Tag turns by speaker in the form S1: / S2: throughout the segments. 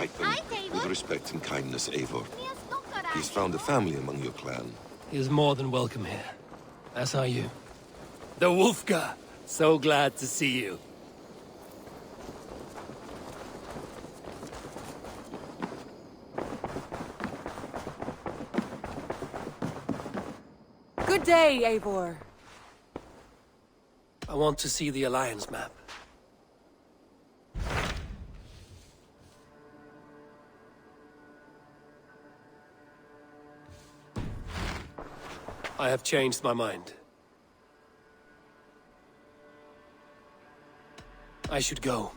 S1: heighten with respect and kindness, Eivor. He's found a family among your clan.
S2: He is more than welcome here. As are you. The Wolfka! So glad to see you.
S3: Good day, Eivor.
S2: I want to see the Alliance map. I have changed my mind. I should go.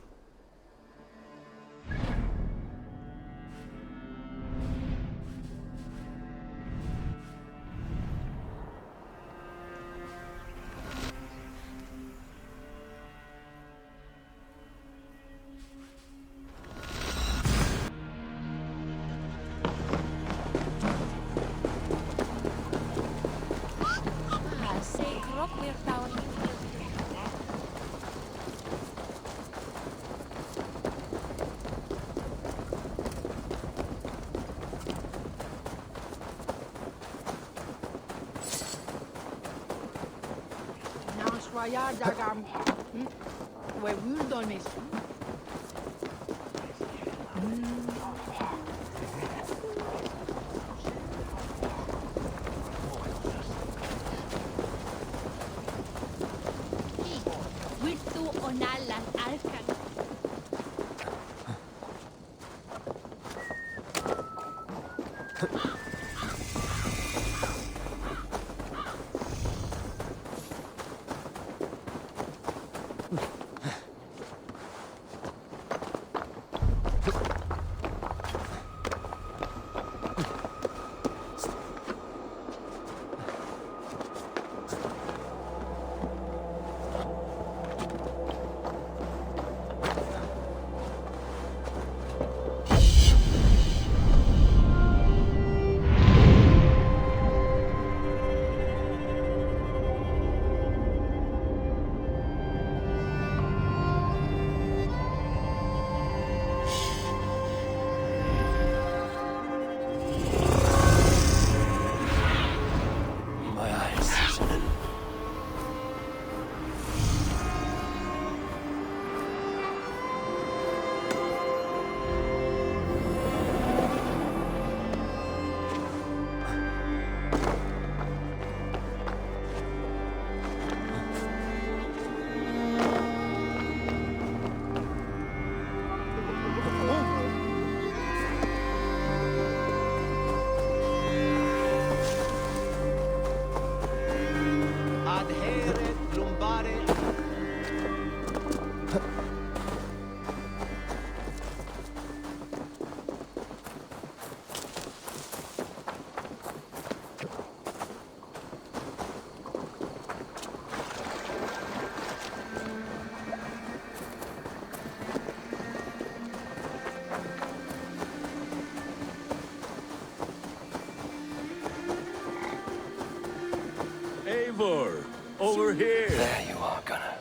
S4: Eivor, over here.
S2: There you are, Gunnar.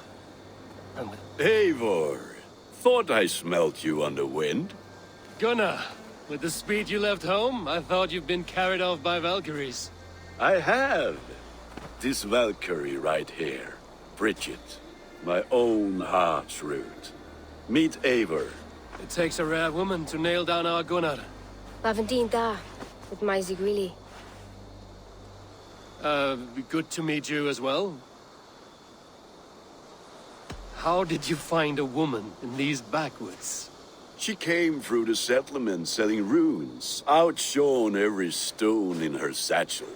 S4: Eivor, thought I smelt you on the wind.
S2: Gunnar, with the speed you left home, I thought you'd been carried off by Valkyries.
S4: I have. This Valkyrie right here, Bridget, my own heart's root. Meet Eivor.
S2: It takes a rare woman to nail down our Gunnar.
S5: Lavendine da, with my Zigrili.
S2: Good to meet you as well. How did you find a woman in these backwoods?
S4: She came through the settlement selling runes, outshone every stone in her satchel.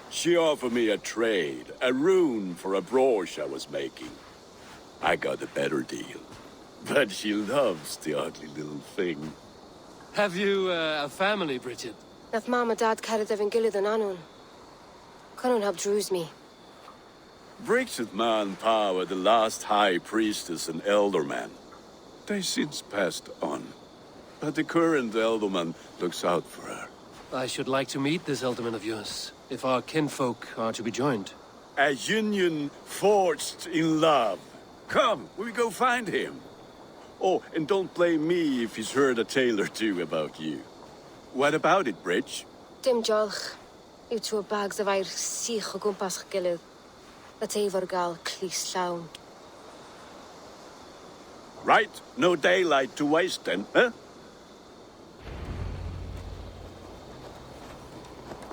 S4: She offered me a trade, a rune for a brooch I was making. I got a better deal. But she loves the ugly little thing.
S2: Have you a family, Bridget?
S5: Naf mama dad carried evan gilid an anun. Cannon helped ruse me.
S4: Bridget man power the last high priestess and elderman. They since passed on. But the current elderman looks out for her.
S2: I should like to meet this elderman of yours, if our kinfolk are to be joined.
S4: A union forged in love. Come, we go find him. Oh, and don't blame me if he's heard a tale or two about you. What about it, Bridge?
S5: Dim jolch. Yw two bags of air sych o gwmpas ch gilydd. That efo'r gal clis llawn.
S4: Right, no daylight to waste then, huh?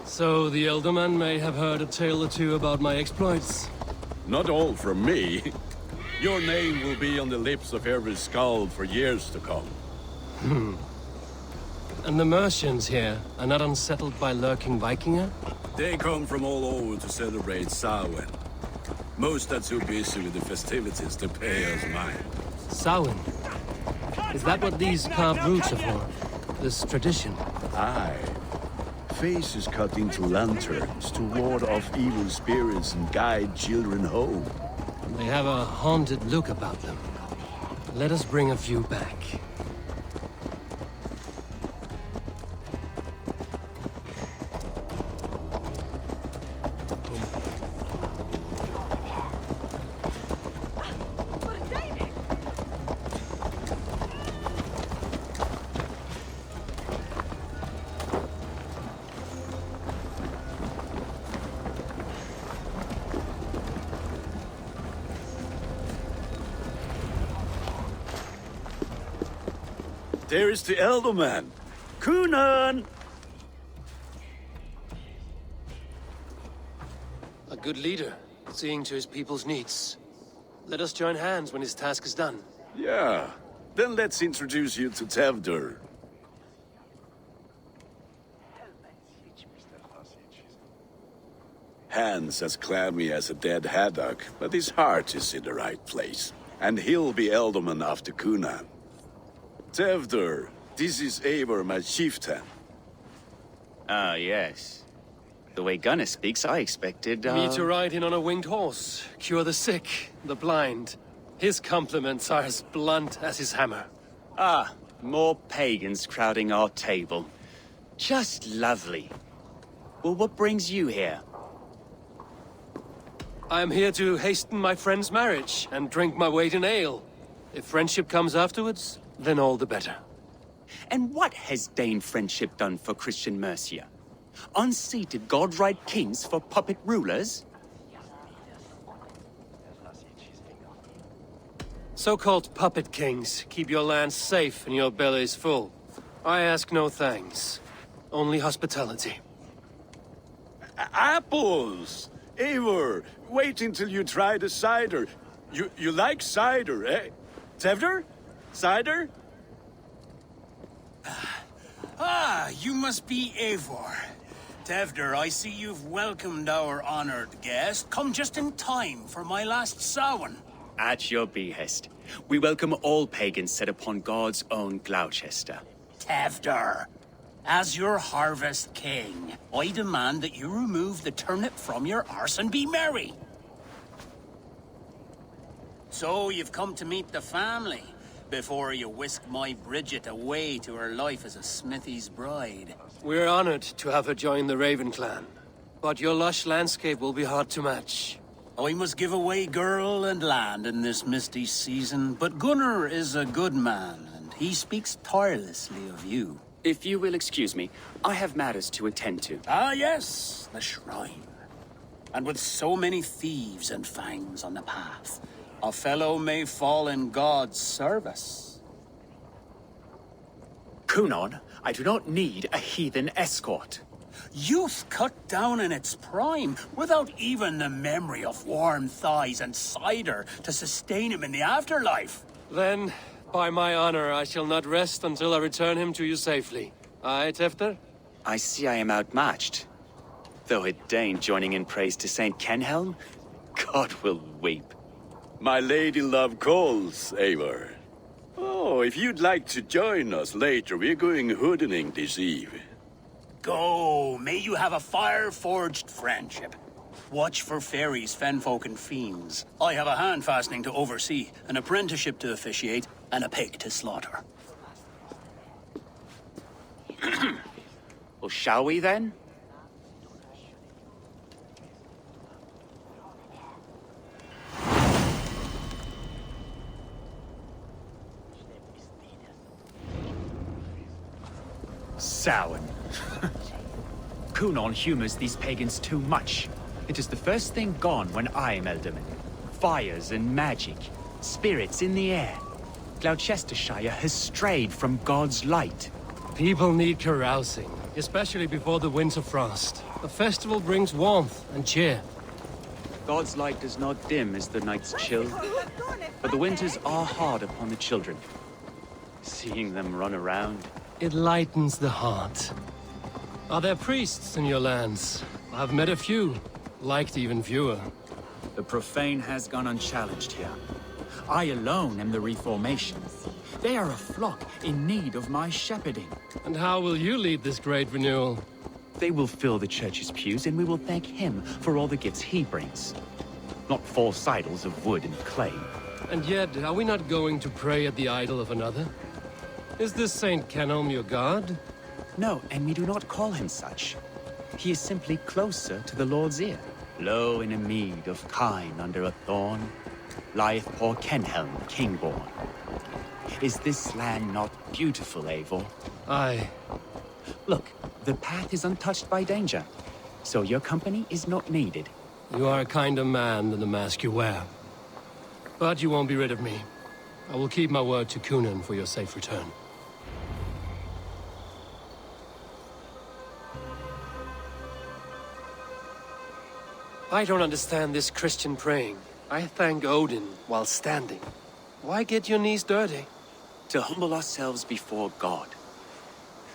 S2: So the elder man may have heard a tale or two about my exploits.
S4: Not all from me. Your name will be on the lips of every skald for years to come.
S2: And the Mercians here are not unsettled by lurking Vikinger?
S4: They come from all over to celebrate Samhain. Most are too busy with the festivities to pay us mind.
S2: Samhain? Is that what these carved roots are for? This tradition?
S4: Aye. Faces cut into lanterns to ward off evil spirits and guide children home.
S2: They have a haunted look about them. Let us bring a few back.
S4: There is the Elderman. Kunan!
S2: A good leader, seeing to his people's needs. Let us join hands when his task is done.
S4: Yeah. Then let's introduce you to Tevdur. Hands as clammy as a dead haddock, but his heart is in the right place. And he'll be Elderman after Kunan. Tevdur, this is Eivor, my chieftain.
S3: Ah, yes. The way Gunnar speaks, I expected,
S2: Me to ride in on a winged horse, cure the sick, the blind. His compliments are as blunt as his hammer.
S3: Ah, more pagans crowding our table. Just lovely. Well, what brings you here?
S2: I am here to hasten my friend's marriage and drink my weight in ale. If friendship comes afterwards, then all the better.
S3: And what has Dane friendship done for Christian Mercia? Unseated godright kings for puppet rulers?
S2: So-called puppet kings keep your lands safe and your bellies full. I ask no thanks, only hospitality.
S4: Apples! Eivor, wait until you try the cider. You like cider, eh? Tevdur? Cider?
S6: Ah, you must be Eivor. Tevdur, I see you've welcomed our honored guest. Come just in time for my last Samhain.
S3: At your behest. We welcome all pagans set upon God's own Gloucester.
S6: Tevdur, as your harvest king, I demand that you remove the turnip from your arse and be merry. So you've come to meet the family before you whisk my Bridget away to her life as a smithy's bride.
S2: We're honored to have her join the Raven clan, but your lush landscape will be hard to match.
S6: I must give away girl and land in this misty season, but Gunnar is a good man, and he speaks tirelessly of you.
S3: If you will excuse me, I have matters to attend to.
S6: Ah, yes, the shrine. And with so many thieves and fangs on the path, a fellow may fall in God's service.
S3: Kunon, I do not need a heathen escort.
S6: Youth cut down in its prime, without even the memory of warm thighs and cider to sustain him in the afterlife.
S2: Then, by my honor, I shall not rest until I return him to you safely. Aye, Tefter?
S3: I see I am outmatched. Though a Dane joining in praise to Saint Kenhelm, God will weep.
S4: My lady love calls, Eivor. Oh, if you'd like to join us later, we're going hoodening this eve.
S6: Go, may you have a fire-forged friendship. Watch for fairies, fenfolk, and fiends. I have a hand fastening to oversee, an apprenticeship to officiate, and a pig to slaughter.
S3: Well, shall we then? Samhain. Cunon humors these pagans too much. It is the first thing gone when I am Elderman. Fires and magic, spirits in the air. Gloucestershire has strayed from God's light.
S2: People need carousing, especially before the winter frost. A festival brings warmth and cheer.
S3: God's light does not dim as the nights chill, but the winters are hard upon the children. Seeing them run around.
S2: It lightens the heart. Are there priests in your lands? I've met a few, liked even fewer.
S3: The profane has gone unchallenged here. I alone am the Reformation. They are a flock in need of my shepherding.
S2: And how will you lead this great renewal?
S3: They will fill the church's pews, and we will thank him for all the gifts he brings. Not false idols of wood and clay.
S2: And yet, are we not going to pray at the idol of another? Is this Saint Kenelm your god?
S3: No, and we do not call him such. He is simply closer to the Lord's ear. Low in a mead of kine under a thorn, lieth poor Kenhelm, king-born. Is this land not beautiful, Eivor?
S2: Aye.
S3: Look, the path is untouched by danger, so your company is not needed.
S2: You are a kinder man than the mask you wear. But you won't be rid of me. I will keep my word to Cunan for your safe return. I don't understand this Christian praying. I thank Odin while standing. Why get your knees dirty?
S3: To humble ourselves before God.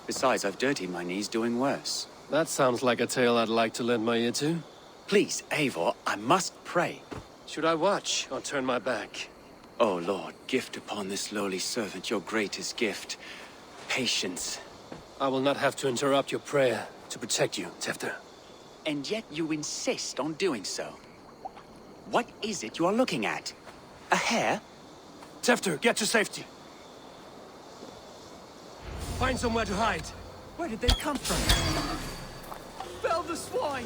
S3: Besides, I've dirtied my knees doing worse.
S2: That sounds like a tale I'd like to lend my ear to.
S3: Please, Eivor, I must pray.
S2: Should I watch or turn my back?
S3: Oh Lord, gift upon this lowly servant your greatest gift. Patience.
S2: I will not have to interrupt your prayer to protect you, Tefter.
S3: And yet you insist on doing so. What is it you are looking at? A hare?
S2: Tefter, get to safety. Find somewhere to hide.
S3: Where did they come from? Fell the swine!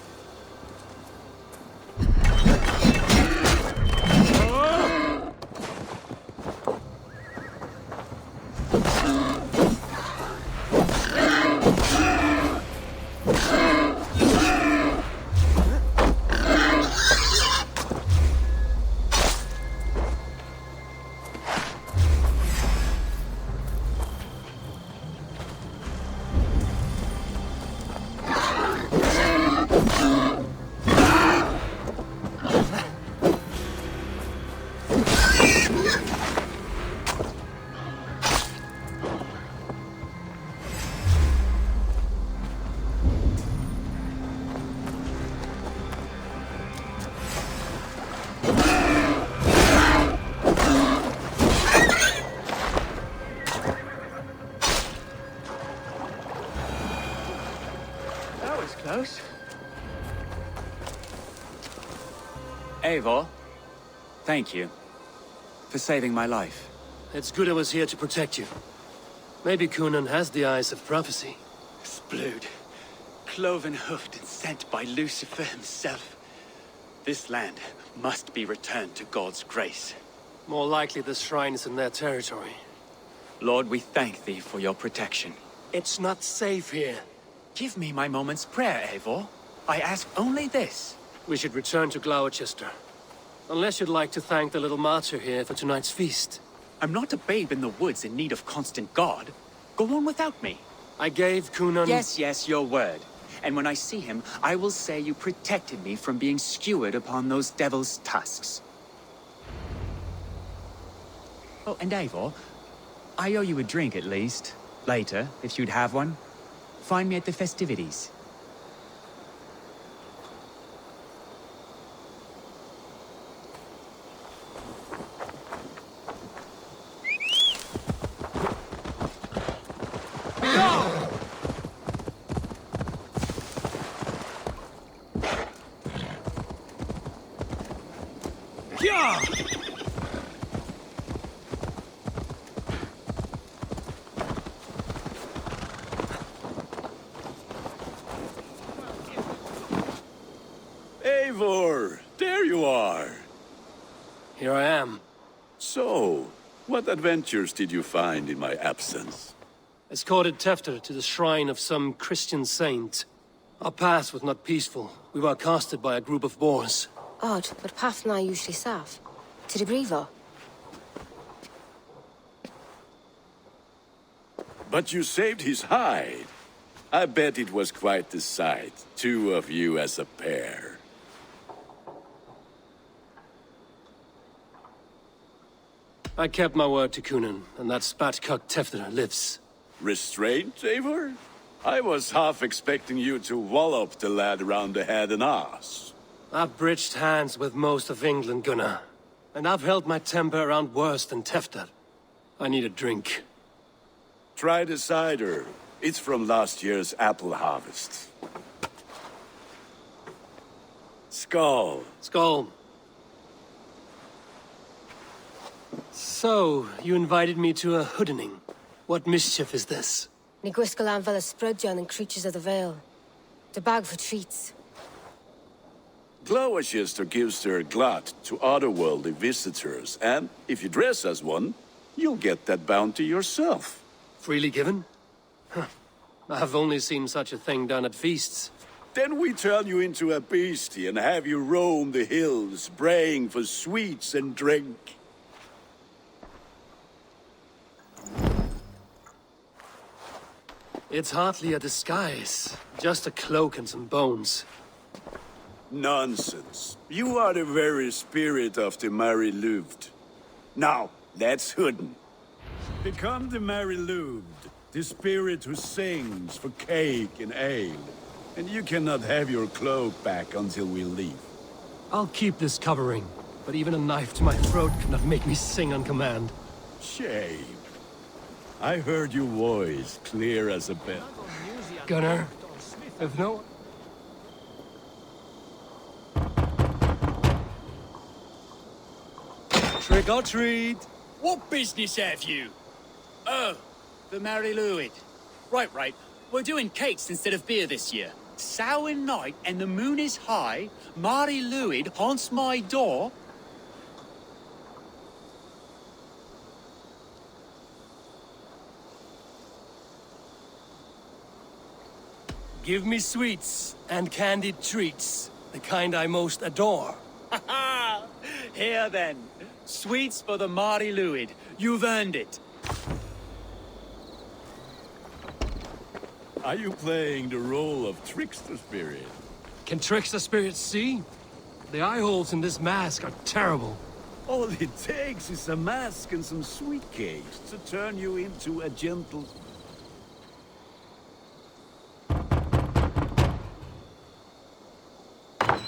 S2: Close.
S3: Eivor, thank you for saving my life.
S2: It's good I was here to protect you. Maybe Cunan has the eyes of prophecy.
S3: Splood, cloven-hoofed and sent by Lucifer himself. This land must be returned to God's grace.
S2: More likely the shrine is in their territory.
S3: Lord, we thank thee for your protection.
S2: It's not safe here.
S3: Give me my moment's prayer, Eivor. I ask only this.
S2: We should return to Gloucester. Unless you'd like to thank the little martyr here for tonight's feast.
S3: I'm not a babe in the woods in need of constant guard. Go on without me.
S2: I gave Cunan...
S3: Yes, your word. And when I see him, I will say you protected me from being skewered upon those devil's tusks. Oh, and Eivor, I owe you a drink at least. Later, if you'd have one. Find me at the festivities.
S4: Eivor, there you are.
S2: Here I am.
S4: So, what adventures did you find in my absence?
S2: escorted Tefter to the shrine of some Christian saint. Our path was not peaceful. We were accosted by a group of boars.
S5: Odd, but path na usually safe. To the Grievo.
S4: But you saved his hide. I bet it was quite the sight. Two of you as a pair.
S2: I kept my word to Kunin, and that spatcock Tefter lives.
S4: Restraint, Eivor? I was half expecting you to wallop the lad around the head and ass.
S2: I've bridged hands with most of England, Gunnar. And I've held my temper around worse than Tefter. I need a drink.
S4: Try the cider. It's from last year's apple harvest. Skull.
S2: Skull. So, you invited me to a hoodening. What mischief is this?
S5: Ni gwisgal an fel y sprydjan and creatures of the Vale. The bag for treats.
S4: Gloucester gives their glut to otherworldly visitors, and if you dress as one, you'll get that bounty yourself.
S2: Freely given? Huh. I've only seen such a thing done at feasts.
S4: Then we turn you into a beastie and have you roam the hills, braying for sweets and drink.
S2: It's hardly a disguise. Just a cloak and some bones.
S4: Nonsense. You are the very spirit of the Mary Louved. Now, let's hooden. Become the Mary Louved, the spirit who sings for cake and ale. And you cannot have your cloak back until we leave.
S2: I'll keep this covering, but even a knife to my throat cannot make me sing on command.
S4: Shame. I heard your voice clear as a bell.
S2: Gunnar, if no... Trick or treat!
S6: What business have you? Oh, the Mary Louis. Right. We're doing cakes instead of beer this year. Samhain night and the moon is high. Mary Louis haunts my door.
S2: Give me sweets and candied treats, the kind I most adore.
S6: Ha! Here then, sweets for the Mary Louis. You've earned it.
S4: Are you playing the role of trickster spirit?
S2: Can trickster spirits see? The eye holes in this mask are terrible.
S4: All it takes is a mask and some sweet cakes to turn you into a gentle...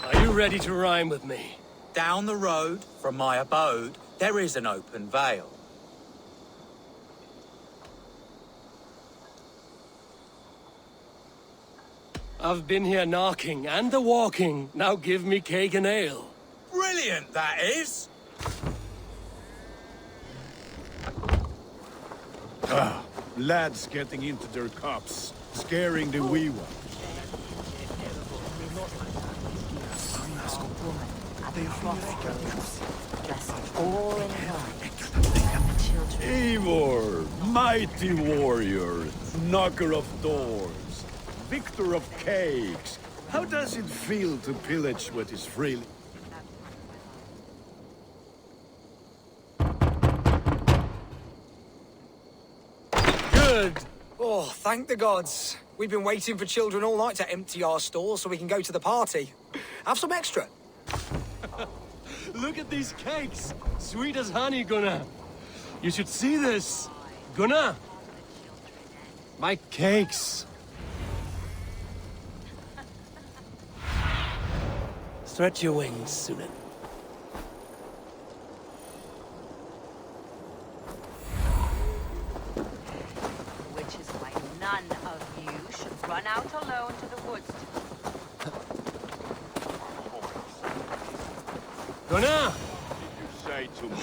S2: Are you ready to rhyme with me?
S7: Down the road from my abode, there is an open vale.
S2: I've been here knocking and the walking. Now give me cake and ale.
S7: Brilliant, that is!
S4: Lads getting into their cups, scaring the wee ones.
S5: All in one.
S4: Eivor, mighty warrior, knocker of doors, victor of cakes. How does it feel to pillage what is freely?
S2: Good.
S8: Oh, thank the gods. We've been waiting for children all night to empty our stores so we can go to the party. Have some extra.
S2: Look at these cakes. Sweet as honey, Gunnar. You should see this. Gunnar. My cakes. Stretch your wings, Sunan.
S9: Which is why none of you should run out alone to the woods.
S2: Gunnar!
S4: Say to me.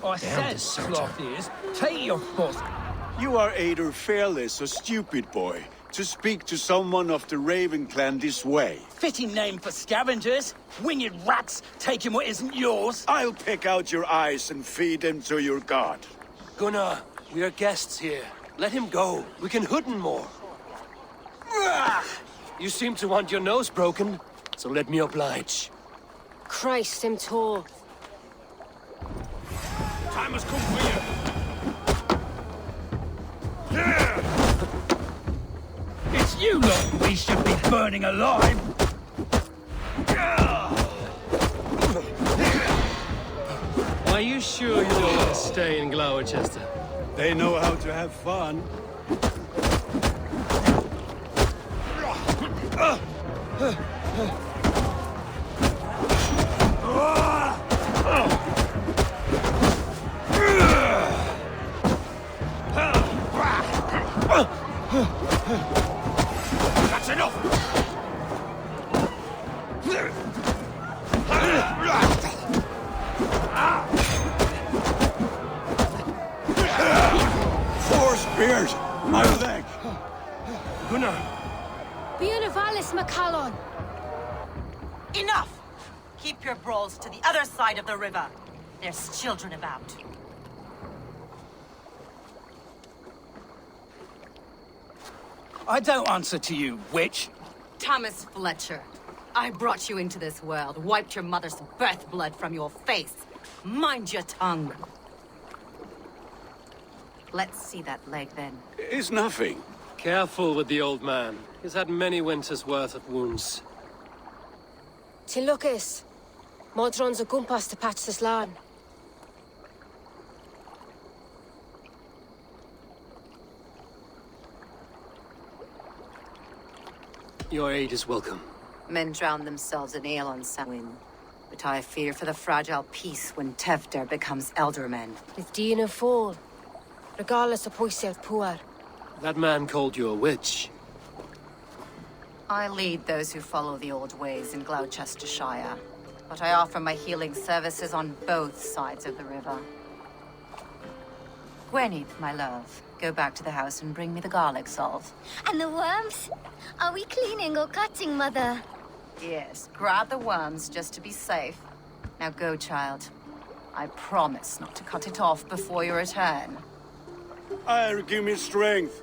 S10: I said, sloth ears, take your foot.
S4: You are either fearless or stupid, boy, to speak to someone of the Raven clan this way.
S6: Fitting name for scavengers. Winged rats taking what isn't yours.
S4: I'll pick out your eyes and feed them to your god.
S2: Gunnar, we are guests here. Let him go. We can hood him more. You seem to want your nose broken, so let me oblige.
S5: Christ, him tall.
S2: Time has come for you.
S10: It's you lot we should be burning alive!
S2: Are you sure you don't want to stay in Gloucester?
S4: They know how to have fun.
S2: That's enough!
S4: Four spears! My leg!
S2: Gunnar!
S5: Bienavalis Macallon!
S9: Enough! Keep your brawls to the other side of the river. There's children about.
S10: I don't answer to you, witch.
S9: Thomas Fletcher, I brought you into this world, wiped your mother's birth blood from your face. Mind your tongue. Let's see that leg, then.
S4: It's nothing.
S2: Careful with the old man. He's had many winters' worth of wounds.
S5: Tilukis. Modron's a gumpas to patch this land.
S2: Your aid is welcome.
S9: Men drown themselves in ale on Samhain. But I fear for the fragile peace when Tevder becomes eldermen.
S5: With Dina fall. Regardless of Poisiel Puar.
S2: That man called you a witch.
S9: I lead those who follow the old ways in Gloucestershire. But I offer my healing services on both sides of the river. Gweneth, my love, go back to the house and bring me the garlic salve.
S11: And the worms? Are we cleaning or cutting, Mother?
S9: Yes, grab the worms just to be safe. Now go, child. I promise not to cut it off before your return.
S4: I'll give me strength.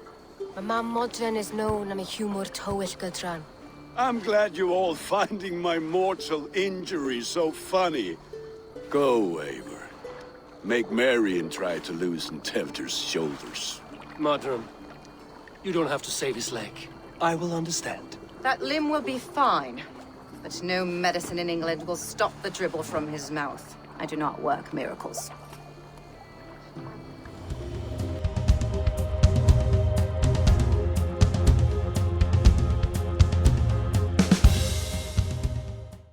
S5: My mam Modron is known am a humor towel gadran.
S4: I'm glad you all finding my mortal injury so funny. Go, Eivor. Make merry and try to loosen Tevder's shoulders.
S2: Modron, you don't have to save his leg. I will understand.
S9: That limb will be fine. But no medicine in England will stop the dribble from his mouth. I do not work miracles.